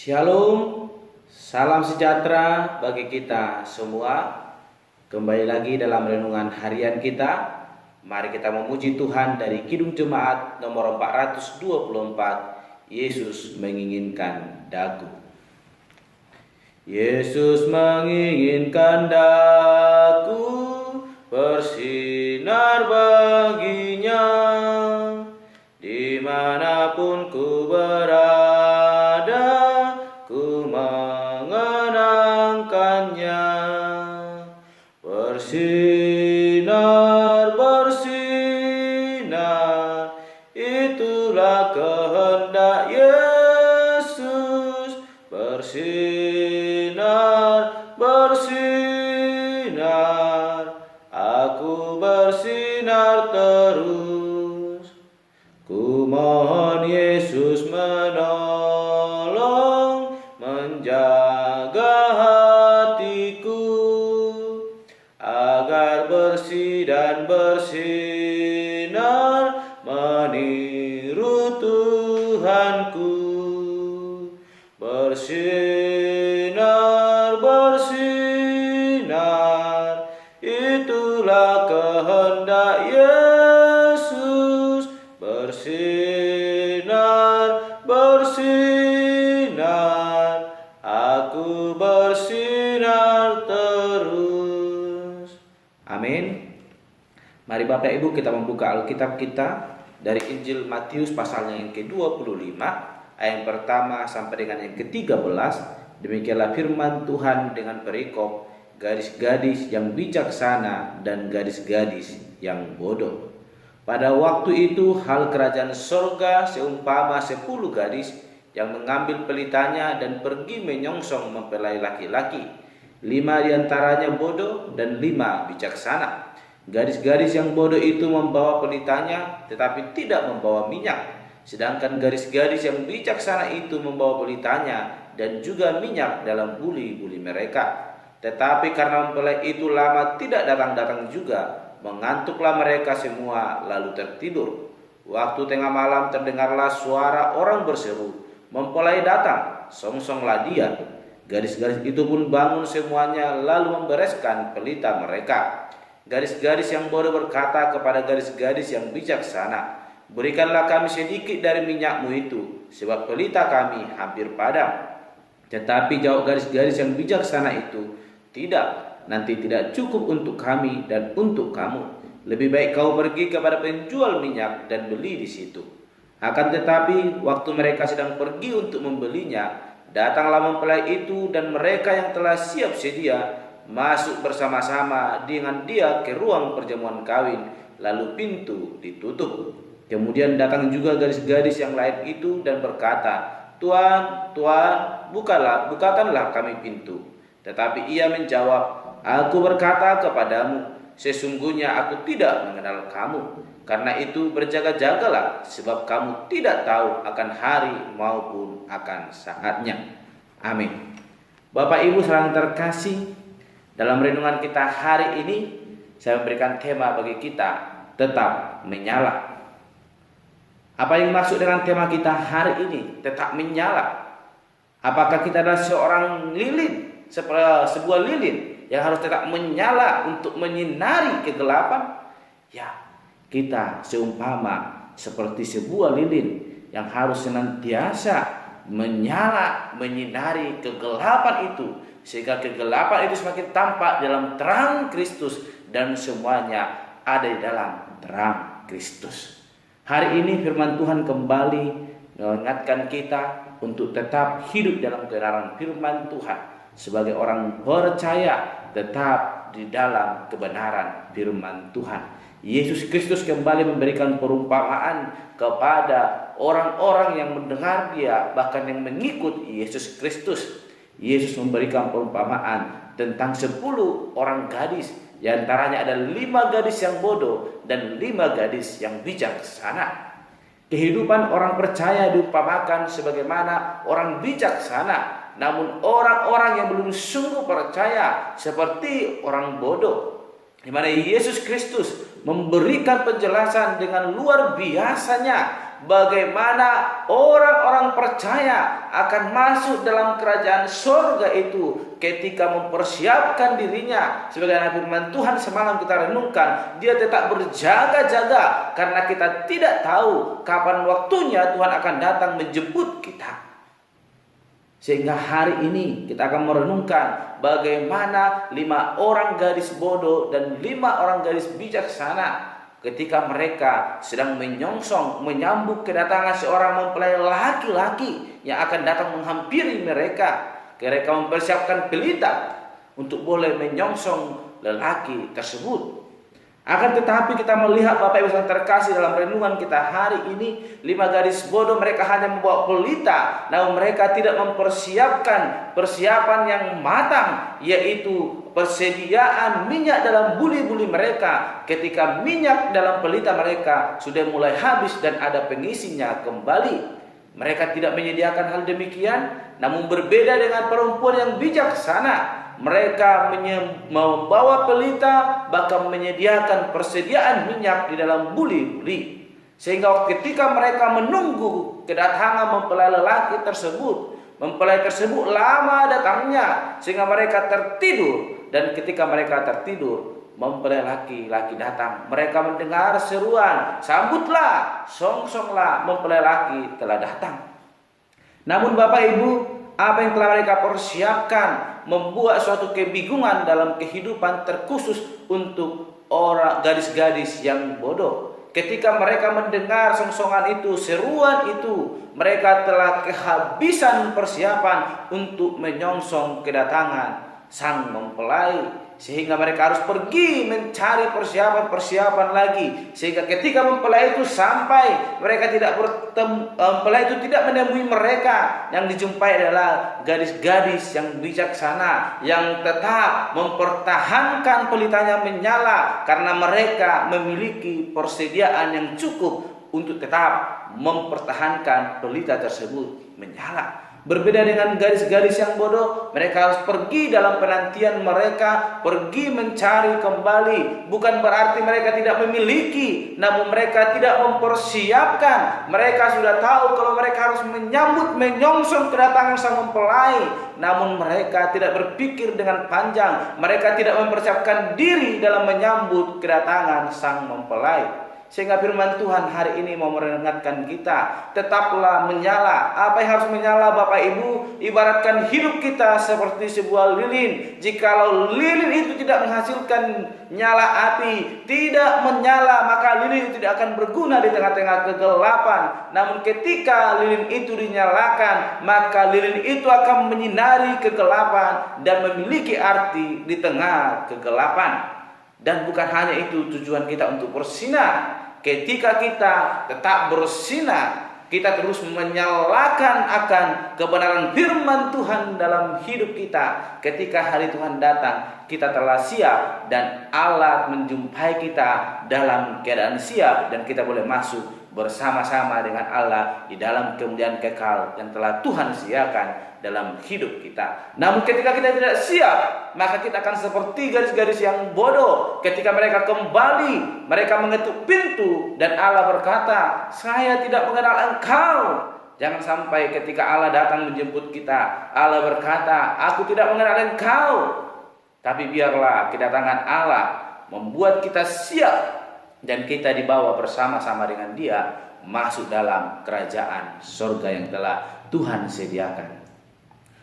Shalom, salam sejahtera bagi kita semua. Kembali lagi dalam renungan harian kita. Mari kita memuji Tuhan dari Kidung Jemaat nomor 424. Yesus menginginkan dagu. Yesus menginginkan dagu bersinar baginya, dimanapun ku berada. Bersinar, bersinar, itulah kehendak Yesus. Bersinar, bersinar, aku bersinar terus. Ku mohon Yesus menolong, menjaga hatiku, agar bersih dan bersinar meniru Tuhanku. Bersinar, bersinar, itulah kehendak Yesus. Bersinar, bersinar, aku bersinar terus. Amin. Mari Bapak Ibu kita membuka Alkitab kita dari Injil Matius pasalnya yang ke-25 ayat yang pertama sampai dengan yang ke-13. Demikianlah firman Tuhan dengan perikop gadis-gadis yang bijaksana dan gadis-gadis yang bodoh. Pada waktu itu hal kerajaan sorga seumpama 10 gadis yang mengambil pelitanya dan pergi menyongsong mempelai laki-laki. 5 diantaranya bodoh dan 5 bijaksana. Gadis-gadis yang bodoh itu membawa pelitanya tetapi tidak membawa minyak. Sedangkan gadis-gadis yang bijaksana itu membawa pelitanya dan juga minyak dalam buli-buli mereka. Tetapi karena mempelai itu lama tidak datang-datang juga, mengantuklah mereka semua lalu tertidur. Waktu tengah malam terdengarlah suara orang berseru, "Mempelai datang, songsonglah dia." Gadis-gadis itu pun bangun semuanya lalu membereskan pelita mereka. Gadis-gadis yang bodoh berkata kepada gadis-gadis yang bijaksana, "Berikanlah kami sedikit dari minyakmu itu, sebab pelita kami hampir padam." Tetapi jawab gadis-gadis yang bijaksana itu, "Tidak, nanti tidak cukup untuk kami dan untuk kamu. Lebih baik kau pergi kepada penjual minyak dan beli di situ." Akan tetapi waktu mereka sedang pergi untuk membelinya, datanglah mempelai itu dan mereka yang telah siap sedia masuk bersama-sama dengan dia ke ruang perjamuan kawin, lalu pintu ditutup. Kemudian datang juga gadis-gadis yang lain itu dan berkata, "Tuan, Tuan, bukakanlah kami pintu." Tetapi ia menjawab, "Aku berkata kepadamu, sesungguhnya aku tidak mengenal kamu. Karena itu berjaga-jagalah, sebab kamu tidak tahu akan hari maupun akan saatnya." Amin. Bapak Ibu saudara terkasih, dalam renungan kita hari ini saya memberikan tema bagi kita, tetap menyala. Apa yang maksud dengan tema kita hari ini, tetap menyala? Apakah kita adalah seorang lilin, sebuah lilin yang harus tetap menyala untuk menyinari kegelapan? Ya, kita seumpama seperti sebuah lilin yang harus senantiasa menyala, menyinari kegelapan itu, sehingga kegelapan itu semakin tampak dalam terang Kristus dan semuanya ada di dalam terang Kristus. Hari ini firman Tuhan kembali mengingatkan kita untuk tetap hidup dalam kebenaran firman Tuhan. Sebagai orang percaya tetap di dalam kebenaran firman Tuhan. Yesus Kristus kembali memberikan perumpamaan kepada orang-orang yang mendengar dia, bahkan yang mengikut Yesus Kristus. Yesus memberikan perumpamaan tentang 10 orang gadis. Di antaranya ada 5 gadis yang bodoh dan 5 gadis yang bijaksana. Kehidupan orang percaya diumpamakan sebagaimana orang bijaksana. Namun orang-orang yang belum sungguh percaya seperti orang bodoh. Di mana Yesus Kristus memberikan penjelasan dengan luar biasanya bagaimana orang-orang percaya akan masuk dalam kerajaan surga itu ketika mempersiapkan dirinya. Sebagaimana firman Tuhan semalam kita renungkan, dia tetap berjaga-jaga karena kita tidak tahu kapan waktunya Tuhan akan datang menjemput kita. Sehingga hari ini kita akan merenungkan bagaimana 5 orang gadis bodoh dan 5 orang gadis bijaksana ketika mereka sedang menyongsong menyambut kedatangan seorang mempelai laki-laki yang akan datang menghampiri mereka. Mereka mempersiapkan pelita untuk boleh menyongsong lelaki tersebut. Akan tetapi kita melihat Bapak Ibu yang terkasih dalam renungan kita hari ini, 5 gadis bodoh mereka hanya membawa pelita, namun mereka tidak mempersiapkan persiapan yang matang, yaitu persediaan minyak dalam buli-buli mereka. Ketika minyak dalam pelita mereka sudah mulai habis dan ada pengisinya kembali, mereka tidak menyediakan hal demikian, namun berbeda dengan perempuan yang bijaksana. Mereka membawa pelita, bahkan menyediakan persediaan minyak di dalam buli-buli. Sehingga ketika mereka menunggu kedatangan mempelai lelaki tersebut, mempelai tersebut lama datangnya sehingga mereka tertidur. Dan ketika mereka tertidur, mempelai laki-laki datang. Mereka mendengar seruan, sambutlah, songsonglah, mempelai laki telah datang. Namun Bapak Ibu, apa yang telah mereka persiapkan membuat suatu kebingungan dalam kehidupan terkhusus untuk orang gadis-gadis yang bodoh. Ketika mereka mendengar songsongan itu, seruan itu, mereka telah kehabisan persiapan untuk menyongsong kedatangan sang mempelai. Sehingga mereka harus pergi mencari persiapan-persiapan lagi. Sehingga ketika mempelai itu sampai, mempelai itu tidak menemui mereka. Yang dijumpai adalah gadis-gadis yang bijaksana, yang tetap mempertahankan pelitanya menyala, karena mereka memiliki persediaan yang cukup untuk tetap mempertahankan pelita tersebut menyala. Berbeda dengan gadis-gadis yang bodoh, mereka harus pergi dalam penantian mereka, pergi mencari kembali. Bukan berarti mereka tidak memiliki, namun mereka tidak mempersiapkan. Mereka sudah tahu kalau mereka harus menyongsong kedatangan sang mempelai, namun mereka tidak berpikir dengan panjang. Mereka tidak mempersiapkan diri dalam menyambut kedatangan sang mempelai. Sehingga firman Tuhan hari ini mau mengingatkan kita, tetaplah menyala. Apa yang harus menyala Bapak Ibu? Ibaratkan hidup kita seperti sebuah lilin. Jikalau lilin itu tidak menghasilkan nyala api, tidak menyala, maka lilin itu tidak akan berguna di tengah-tengah kegelapan. Namun ketika lilin itu dinyalakan, maka lilin itu akan menyinari kegelapan dan memiliki arti di tengah kegelapan. Dan bukan hanya itu tujuan kita untuk bersinar. Ketika kita tetap bersinar, kita terus menyalakan akan kebenaran firman Tuhan dalam hidup kita. Ketika hari Tuhan datang, kita telah siap dan Allah menjumpai kita dalam keadaan siap, dan kita boleh masuk bersama-sama dengan Allah di dalam kemudian kekal yang telah Tuhan sediakan dalam hidup kita. Namun ketika kita tidak siap, maka kita akan seperti gadis-gadis yang bodoh. Ketika mereka kembali, mereka mengetuk pintu dan Allah berkata, "Saya tidak mengenal engkau." Jangan sampai ketika Allah datang menjemput kita, Allah berkata, "Aku tidak mengenal engkau." Tapi biarlah kedatangan Allah membuat kita siap dan kita dibawa bersama-sama dengan Dia masuk dalam kerajaan surga yang telah Tuhan sediakan.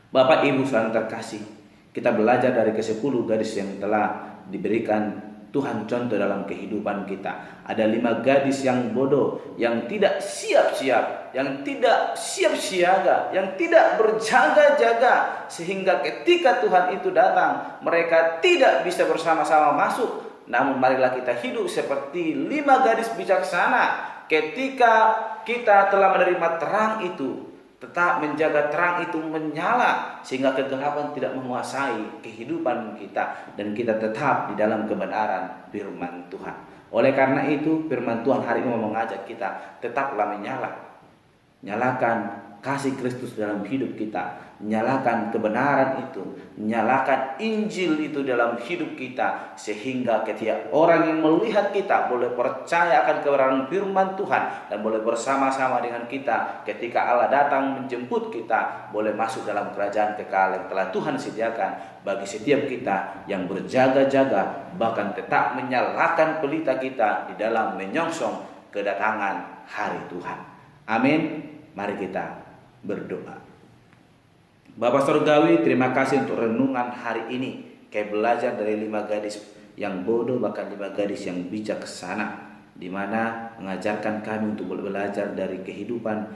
Bapak Ibu saudara terkasih, kita belajar dari ke-10 gadis yang telah diberikan Tuhan contoh dalam kehidupan kita. Ada 5 gadis yang bodoh, yang tidak siap-siap, yang tidak siap siaga, yang tidak berjaga-jaga, sehingga ketika Tuhan itu datang, mereka tidak bisa bersama-sama masuk. Namun marilah kita hidup seperti 5 gadis bijaksana. Ketika kita telah menerima terang itu, tetap menjaga terang itu menyala sehingga kegelapan tidak menguasai kehidupan kita, dan kita tetap di dalam kebenaran firman Tuhan. Oleh karena itu firman Tuhan hari ini mau mengajak kita tetaplah menyala. Nyalakan kasih Kristus dalam hidup kita. nyalakan kebenaran itu, nyalakan Injil itu dalam hidup kita, sehingga ketika orang yang melihat kita boleh percaya akan kebenaran firman Tuhan dan boleh bersama-sama dengan kita ketika Allah datang menjemput kita, boleh masuk dalam kerajaan kekal yang telah Tuhan sediakan bagi setiap kita yang berjaga-jaga, bahkan tetap menyalakan pelita kita di dalam menyongsong kedatangan hari Tuhan. Amin. Mari kita berdoa. Bapak Surgawi, terima kasih untuk renungan hari ini. Kayak belajar dari 5 gadis yang bodoh, bahkan 5 gadis yang bijaksana, di mana mengajarkan kami untuk belajar dari kehidupan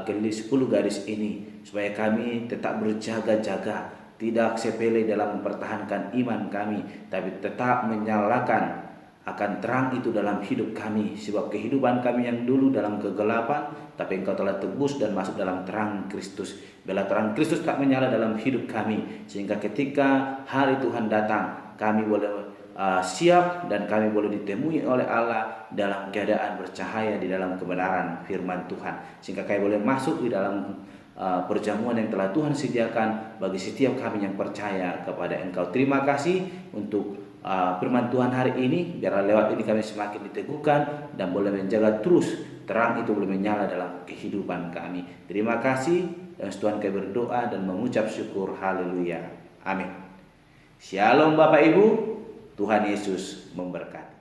ke-10 gadis ini, supaya kami tetap berjaga-jaga, tidak sepele dalam mempertahankan iman kami, tapi tetap menyalakan akan terang itu dalam hidup kami. Sebab kehidupan kami yang dulu dalam kegelapan, tapi Engkau telah tebus dan masuk dalam terang Kristus. Bila terang Kristus tak menyala dalam hidup kami, sehingga ketika hari Tuhan datang, kami boleh siap dan kami boleh ditemui oleh Allah dalam keadaan bercahaya di dalam kebenaran firman Tuhan, sehingga kami boleh masuk di dalam perjamuan yang telah Tuhan sediakan bagi setiap kami yang percaya kepada Engkau. Terima kasih untuk firman Tuhan hari ini. Biarlah lewat ini kami semakin diteguhkan dan boleh menjaga terus terang itu boleh menyala dalam kehidupan kami. Terima kasih. Dan Tuhan kami berdoa dan mengucap syukur. Haleluya. Amin. Shalom Bapak Ibu. Tuhan Yesus memberkati.